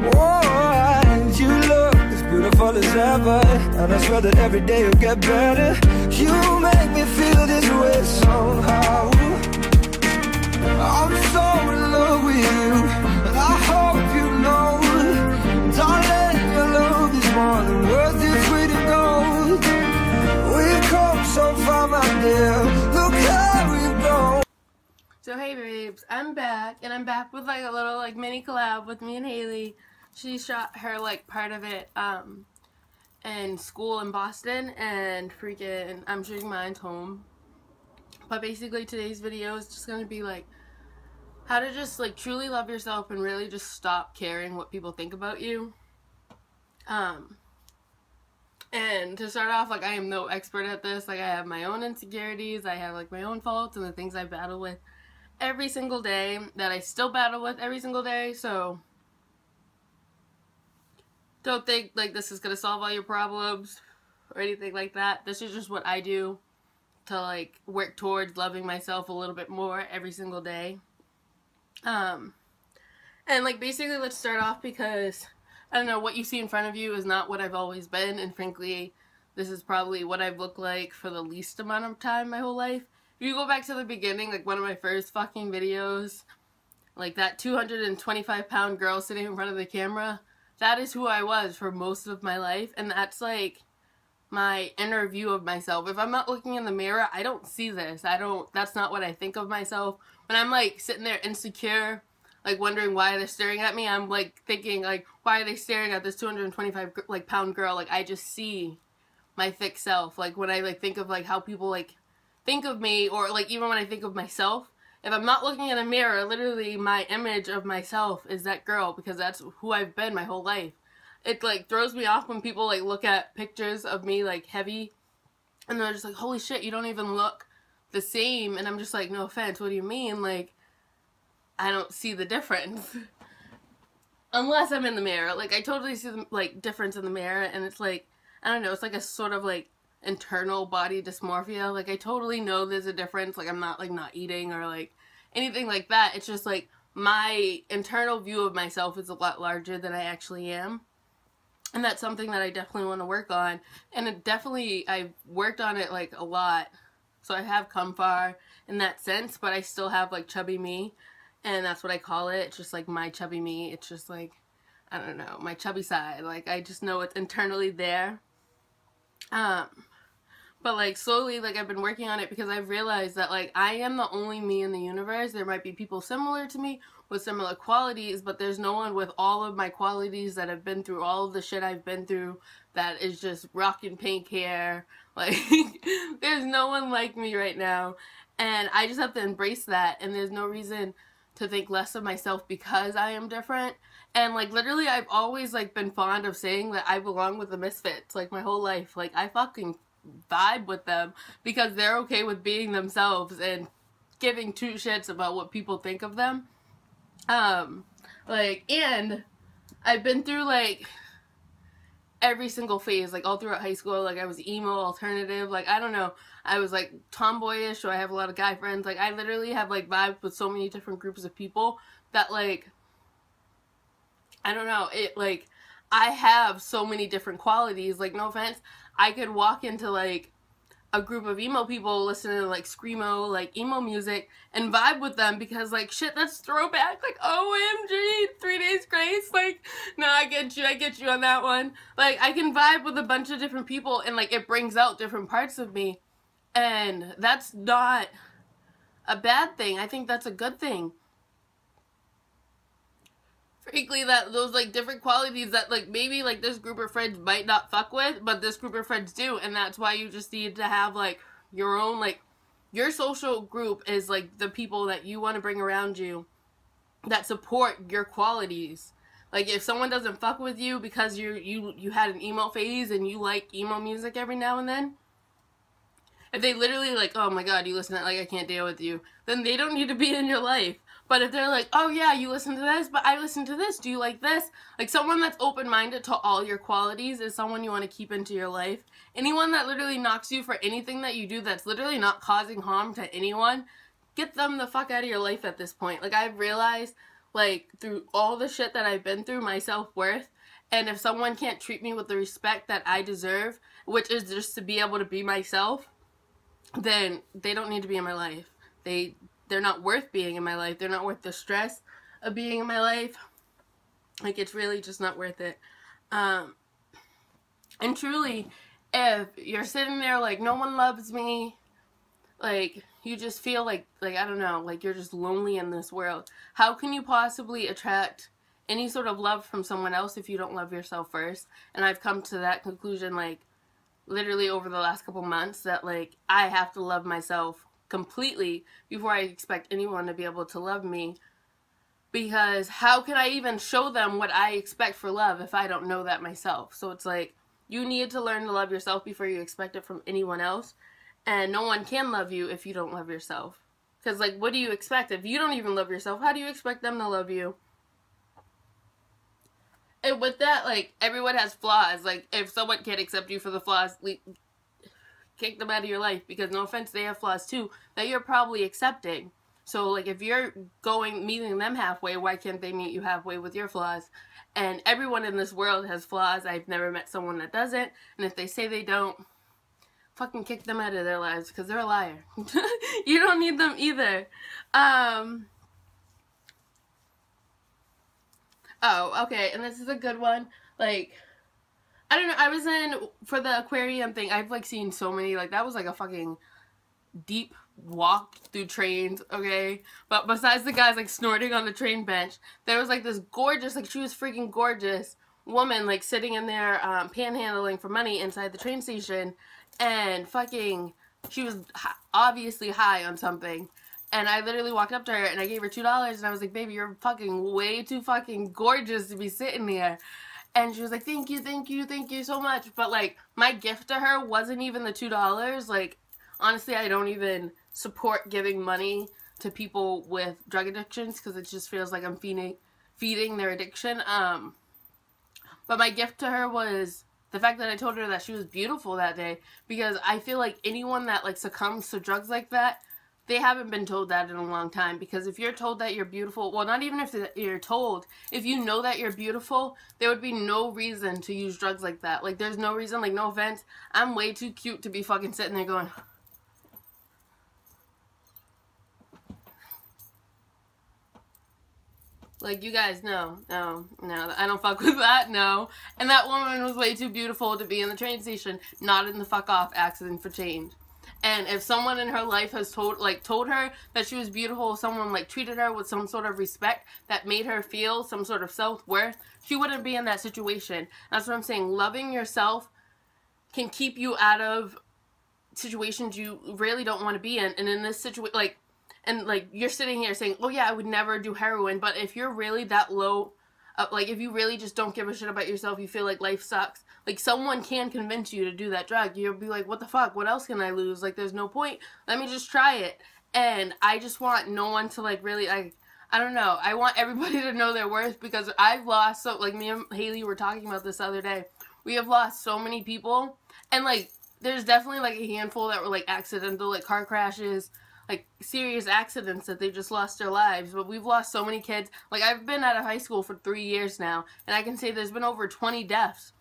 Oh, and you look as beautiful as ever, and I swear that every day you'll get better. You make me feel this way somehow. I'm so in love with you, and I hope you know, darling, your love is more than worth its weight in gold. We've come so far, my dear, look how we've grown. So hey babes, I'm back, and I'm back with like a little like mini collab with me and Haley. She shot her like part of it in school in Boston, and freaking I'm shooting mine home. But basically today's video is just gonna be like how to just like truly love yourself and really just stop caring what people think about you. And to start off, like I am no expert at this. Like I have my own insecurities, I have like my own faults and the things I battle with every single day that I still battle with every single day. So don't think like this is gonna solve all your problems or anything like that. This is just what I do to like work towards loving myself a little bit more every single day. And like basically let's start off because I don't know, what you see in front of you is not what I've always been, and frankly this is probably what I've looked like for the least amount of time my whole life. If you go back to the beginning, like one of my first fucking videos, like that 225-pound girl sitting in front of the camera, that is who I was for most of my life, and that's like my inner view of myself. If I'm not looking in the mirror, I don't see this. That's not what I think of myself. When I'm like sitting there insecure, like wondering why they're staring at me, I'm like thinking like, why are they staring at this 225-pound girl? Like I just see my thick self. Like when I like think of like how people like think of me, or like even when I think of myself, if I'm not looking in a mirror, literally my image of myself is that girl, because that's who I've been my whole life. It like throws me off when people like look at pictures of me like heavy and they're just like, holy shit, you don't even look the same. And I'm just like, no offense, what do you mean? Like I don't see the difference unless I'm in the mirror. Like I totally see the like difference in the mirror, and it's like, I don't know, it's like a sort of like internal body dysmorphia. Like I totally know there's a difference. Like I'm not like not eating or like anything like that. It's just like my internal view of myself is a lot larger than I actually am, and that's something that I definitely want to work on. And it definitely, I've worked on it like a lot, so I have come far in that sense, but I still have like chubby me, and that's what I call it. It's just like my chubby me. It's just like, I don't know, my chubby side. Like I just know it's internally there. But like slowly, like I've been working on it because I've realized that like I am the only me in the universe. There might be people similar to me with similar qualities, but there's no one with all of my qualities that have been through all of the shit I've been through that is just rocking pink hair. Like there's no one like me right now, and I just have to embrace that, and there's no reason to think less of myself because I am different. And like literally I've always like been fond of saying that I belong with the Misfits like my whole life. Like I fucking vibe with them because they're okay with being themselves and giving two shits about what people think of them. Like, and I've been through like every single phase, like all throughout high school. Like I was emo, alternative, like I don't know, I was like tomboyish, so I have a lot of guy friends. Like I literally have like vibes with so many different groups of people that like, I don't know, it like I have so many different qualities. Like no offense, I could walk into like a group of emo people listening to like screamo, like emo music, and vibe with them because like shit, that's throwback. Like OMG, 3 Days Grace. Like no, I get you on that one. Like I can vibe with a bunch of different people, and like it brings out different parts of me, and that's not a bad thing. I think that's a good thing. Frankly, that those like different qualities that like maybe like this group of friends might not fuck with, but this group of friends do, and that's why you just need to have like your own, like your social group is like the people that you want to bring around you that support your qualities. Like if someone doesn't fuck with you because you had an emo phase and you like emo music every now and then, if they literally like, oh my god, you listen to that, like I can't deal with you, then they don't need to be in your life. But if they're like, oh yeah, you listen to this, but I listen to this, do you like this? Like someone that's open-minded to all your qualities is someone you want to keep into your life. Anyone that literally knocks you for anything that you do that's literally not causing harm to anyone, get them the fuck out of your life at this point. Like I've realized like, through all the shit that I've been through, my self-worth. And if someone can't treat me with the respect that I deserve, which is just to be able to be myself, then they don't need to be in my life. They're not worth being in my life. They're not worth the stress of being in my life. Like, it's really just not worth it. And truly, if you're sitting there like, no one loves me, like, you just feel like, I don't know, like you're just lonely in this world. How can you possibly attract any sort of love from someone else if you don't love yourself first? And I've come to that conclusion, like, literally over the last couple months, that, like, I have to love myself completely before I expect anyone to be able to love me. Because how can I even show them what I expect for love if I don't know that myself? So it's like, you need to learn to love yourself before you expect it from anyone else. And no one can love you if you don't love yourself. Because, like, what do you expect? If you don't even love yourself, how do you expect them to love you? And with that, like, everyone has flaws. Like, if someone can't accept you for the flaws, kick them out of your life. Because, no offense, they have flaws too that you're probably accepting. So, like, if you're meeting them halfway, why can't they meet you halfway with your flaws? And everyone in this world has flaws. I've never met someone that doesn't. And if they say they don't, fucking kick them out of their lives, because they're a liar. You don't need them either. Oh, okay, and this is a good one. Like, I don't know, I was in, for the aquarium thing, I've, like, seen so many, like, that was, like, a fucking deep walk through trains, okay? But besides the guys, like, snorting on the train bench, there was, like, this gorgeous, like, she was freaking gorgeous woman, like, sitting in there, panhandling for money inside the train station, and fucking, she was obviously high on something. And I literally walked up to her and I gave her $2 and I was like, baby, you're fucking way too fucking gorgeous to be sitting there. And she was like, thank you, thank you, thank you so much. But, like, my gift to her wasn't even the $2. Like, honestly, I don't even support giving money to people with drug addictions because it just feels like I'm feeding their addiction. But my gift to her was the fact that I told her that she was beautiful that day, because I feel like anyone that, like, succumbs to drugs like that, they haven't been told that in a long time. Because if you're told that you're beautiful, well, not even if you're told, if you know that you're beautiful, there would be no reason to use drugs like that. Like, there's no reason, like, no offense, I'm way too cute to be fucking sitting there going, like, you guys, no, I don't fuck with that, no. And that woman was way too beautiful to be in the train station, not in the fuck off accident for change. And if someone in her life has told her that she was beautiful, someone, like, treated her with some sort of respect that made her feel some sort of self-worth, she wouldn't be in that situation. That's what I'm saying. Loving yourself can keep you out of situations you really don't want to be in. And in this situation, like, and, like, you're sitting here saying, oh, yeah, I would never do heroin. But if you're really that low, like, if you really just don't give a shit about yourself, you feel like life sucks, like, someone can convince you to do that drug. You'll be like, what the fuck? What else can I lose? Like, there's no point. Let me just try it. And I just want no one to, like, really, like, I don't know. I want everybody to know their worth, because I've lost, so, like, me and Haley were talking about this the other day. We have lost so many people. And, like, there's definitely, like, a handful that were, like, accidental, like, car crashes, like, serious accidents that they just lost their lives. But we've lost so many kids. Like, I've been out of high school for 3 years now, and I can say there's been over 20 deaths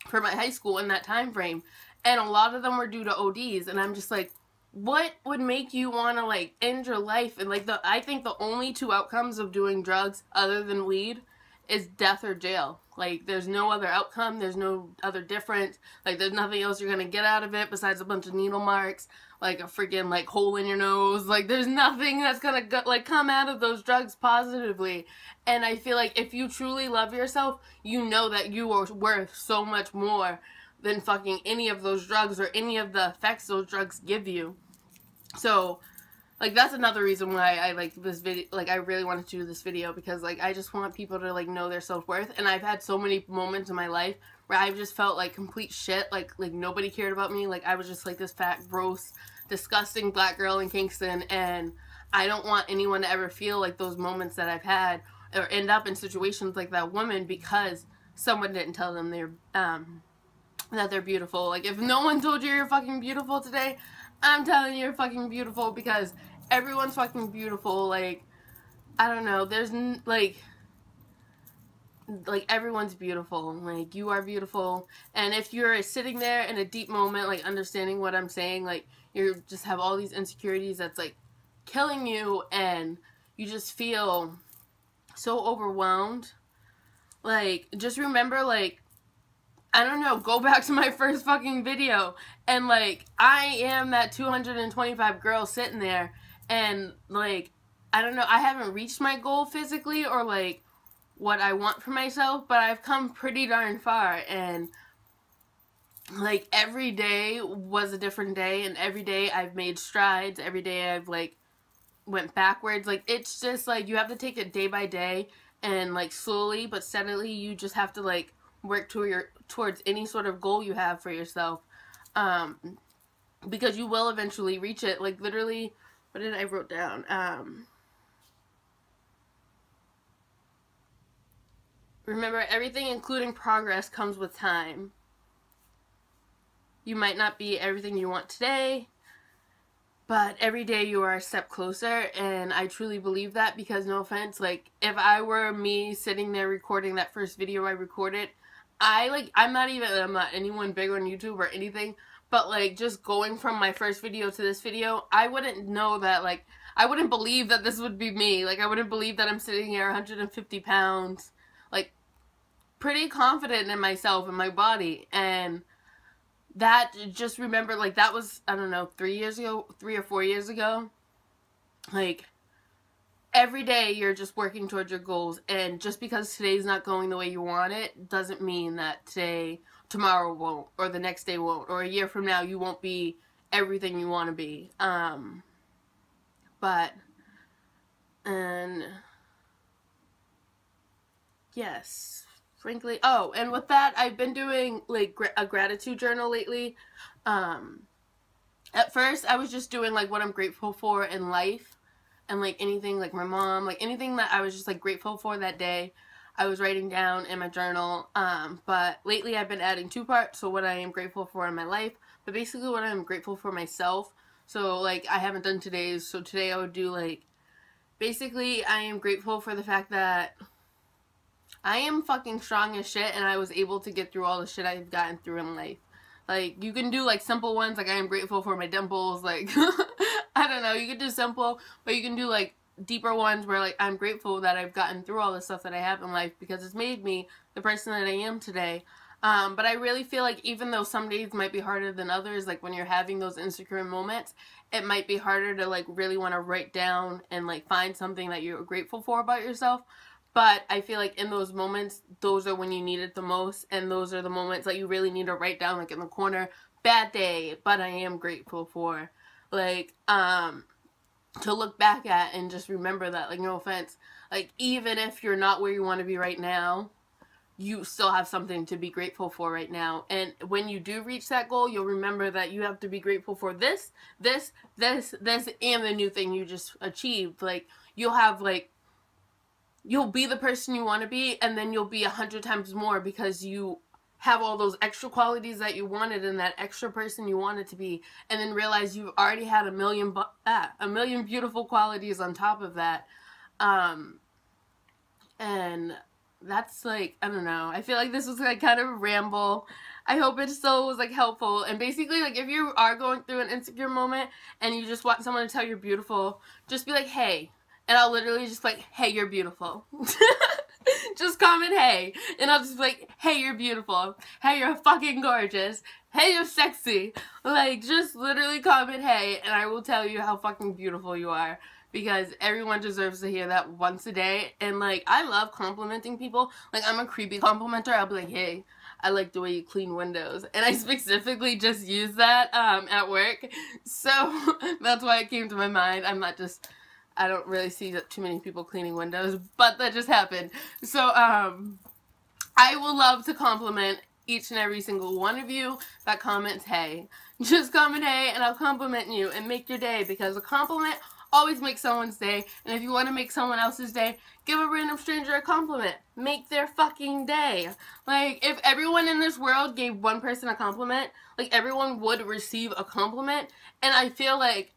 for my high school in that time frame. And a lot of them were due to ODs. And I'm just like, what would make you want to, like, end your life? And, like, I think the only two outcomes of doing drugs other than weed is death or jail. Like, there's no other outcome. There's no other difference. Like, there's nothing else you're going to get out of it besides a bunch of needle marks, like a freaking, like, hole in your nose. Like, there's nothing that's going to, like, come out of those drugs positively. And I feel like if you truly love yourself, you know that you are worth so much more than fucking any of those drugs or any of the effects those drugs give you. So, like, that's another reason why I, like, this video, like, I really wanted to do this video, because, like, I just want people to, like, know their self-worth. And I've had so many moments in my life where I've just felt like complete shit, like nobody cared about me, like, I was just, like, this fat, gross, disgusting black girl in Kingston, and I don't want anyone to ever feel like those moments that I've had, or end up in situations like that woman, because someone didn't tell them they're, that they're beautiful. Like, if no one told you you're fucking beautiful today, I'm telling you you're fucking beautiful, because everyone's fucking beautiful. Like, I don't know, there's like everyone's beautiful, like you are beautiful, and if you're sitting there in a deep moment, like understanding what I'm saying, like you just have all these insecurities that's like killing you, and you just feel so overwhelmed, like just remember, like I don't know, go back to my first fucking video, and like I am that 225 girl sitting there, and like I don't know, I haven't reached my goal physically or like what I want for myself, but I've come pretty darn far, and like every day was a different day, and every day I've made strides, every day I've like went backwards. Like it's just like you have to take it day by day, and like slowly but steadily you just have to like work towards any sort of goal you have for yourself, because you will eventually reach it. Like literally, what did I wrote down? Remember, everything, including progress, comes with time. You might not be everything you want today, but every day you are a step closer, and I truly believe that, because no offense, like if I were me sitting there recording that first video I recorded, I'm not anyone big on YouTube or anything, but like just going from my first video to this video, I wouldn't know that, like I wouldn't believe that this would be me. Like I wouldn't believe that I'm sitting here 150 pounds, like pretty confident in myself and my body. And that, just remember, like that was, I don't know, 3 or 4 years ago. Like every day you're just working towards your goals, and just because today's not going the way you want it doesn't mean that tomorrow won't, or the next day won't, or a year from now you won't be everything you want to be. And yes, frankly, oh, and with that, I've been doing like a gratitude journal lately. At first I was just doing like what I'm grateful for in life, and like anything, like my mom, like anything that I was just like grateful for that day, I was writing down in my journal. But lately I've been adding 2 parts, so what I am grateful for in my life, but basically what I'm grateful for myself. So like I haven't done today's, so today I would do like, basically I am grateful for the fact that I am fucking strong as shit, and I was able to get through all the shit I've gotten through in life. Like, you can do, like, simple ones, like, I am grateful for my dimples, like, I don't know, you can do simple, but you can do, like, deeper ones where, like, I'm grateful that I've gotten through all the stuff that I have in life, because it's made me the person that I am today. But I really feel like even though some days might be harder than others, like, when you're having those insecure moments, it might be harder to, like, really want to write down and, like, find something that you're grateful for about yourself. But I feel like in those moments, those are when you need it the most, and those are the moments that you really need to write down, like in the corner, bad day, but I am grateful for, like, to look back at and just remember that, like, no offense, like, even if you're not where you want to be right now, you still have something to be grateful for right now. And when you do reach that goal, you'll remember that you have to be grateful for this, and the new thing you just achieved. Like, you'll have, like, you'll be the person you want to be, and then you'll be 100 times more, because you have all those extra qualities that you wanted and that extra person you wanted to be, and then realize you've already had a million beautiful qualities on top of that. And that's, like, I don't know, I feel like this was like kind of a ramble. I hope it still was like helpful. And basically, like, if you are going through an insecure moment and you just want someone to tell you're beautiful, just be like, hey. And I'll literally just like, hey, you're beautiful. Just comment, hey. And I'll just be like, hey, you're beautiful. Hey, you're fucking gorgeous. Hey, you're sexy. Like, just literally comment, hey, and I will tell you how fucking beautiful you are. Because everyone deserves to hear that once a day. And, like, I love complimenting people. Like, I'm a creepy complimenter. I'll be like, hey, I like the way you clean windows. And I specifically just use that at work. So that's why it came to my mind. I don't really see too many people cleaning windows, but that just happened. So, I will love to compliment each and every single one of you that comments, hey. Just comment, hey, and I'll compliment you and make your day, because a compliment always makes someone's day. And if you want to make someone else's day, give a random stranger a compliment. Make their fucking day. Like, if everyone in this world gave one person a compliment, like, everyone would receive a compliment. And I feel like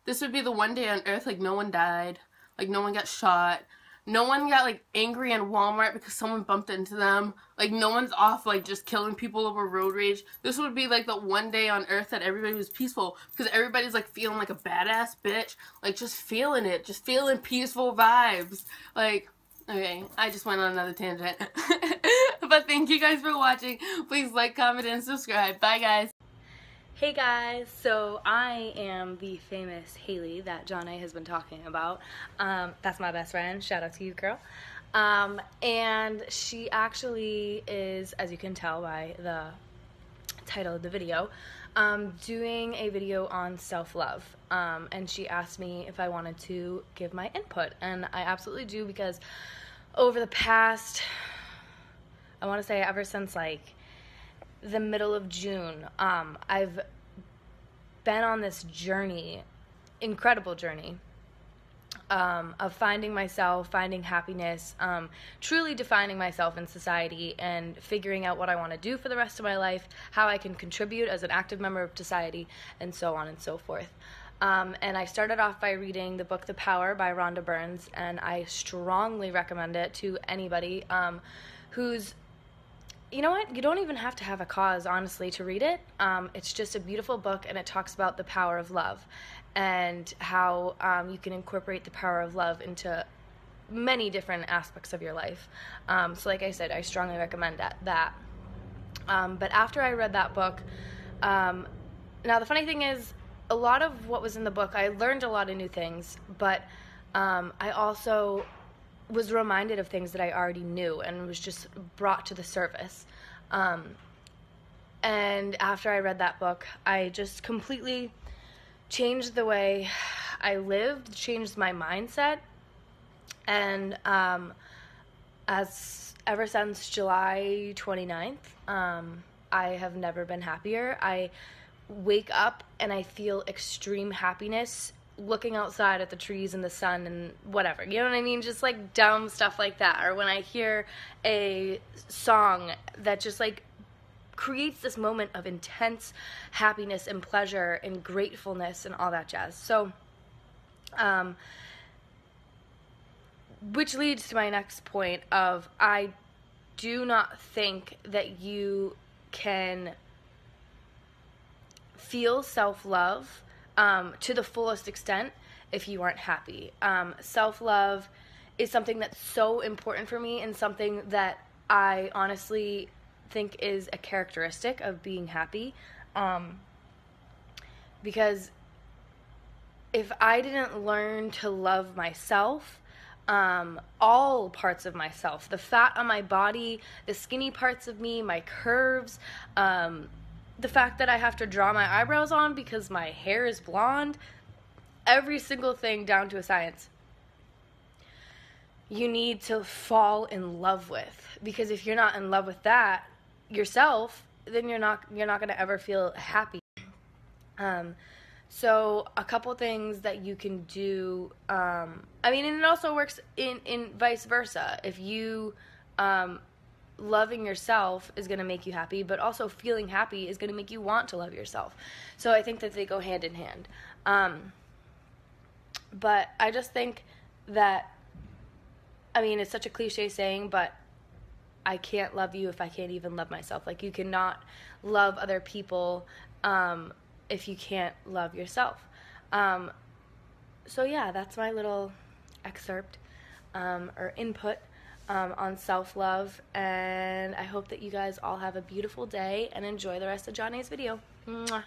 this would be the one day on earth, like, no one died. Like, no one got shot. No one got, like, angry in Walmart because someone bumped into them. Like, no one's off, like, just killing people over road rage. This would be, like, the one day on Earth that everybody was peaceful because everybody's, like, feeling like a badass bitch. Like, just feeling it. Just feeling peaceful vibes. Like, okay, I just went on another tangent. But thank you guys for watching. Please like, comment, and subscribe. Bye, guys. Hey guys, so I am the famous Hailey that John A has been talking about. That's my best friend. Shout out to you, girl. And she actually is, as you can tell by the title of the video, doing a video on self-love. And she asked me if I wanted to give my input, and I absolutely do, because over the past, I want to say ever since like the middle of June, I've been on this journey, incredible journey, of finding myself, finding happiness, truly defining myself in society, and figuring out what I want to do for the rest of my life, how I can contribute as an active member of society, and so on and so forth. And I started off by reading the book The Power by Rhonda Burns, and I strongly recommend it to anybody who's, you know what, you don't even have to have a cause, honestly, to read it. It's just a beautiful book, and it talks about the power of love and how you can incorporate the power of love into many different aspects of your life. So like I said, I strongly recommend that. But after I read that book, now the funny thing is, a lot of what was in the book, I learned a lot of new things, but I also was reminded of things that I already knew and was just brought to the surface. And after I read that book, I just completely changed the way I lived, changed my mindset, and ever since July 29th, I have never been happier. I wake up and I feel extreme happiness looking outside at the trees and the sun and whatever, you know what I mean? Just like dumb stuff like that. Or when I hear a song that just like creates this moment of intense happiness and pleasure and gratefulness and all that jazz. So, which leads to my next point of, I do not think that you can feel self-love to the fullest extent if you aren't happy. Self-love is something that's so important for me, and something that I honestly think is a characteristic of being happy. Because if I didn't learn to love myself, all parts of myself, the fat on my body, the skinny parts of me, my curves, the fact that I have to draw my eyebrows on because my hair is blonde, every single thing down to a science, you need to fall in love with. Because if you're not in love with that yourself, then you're not going to ever feel happy. So a couple things that you can do, I mean, and it also works in vice versa. If you, loving yourself is going to make you happy, but also feeling happy is going to make you want to love yourself. So I think that they go hand in hand. But I just think that, I mean, it's such a cliche saying, but I can't love you if I can't even love myself. Like, you cannot love other people if you can't love yourself. So yeah, that's my little excerpt or input on self-love, and I hope that you guys all have a beautiful day and enjoy the rest of John A's video. Mwah.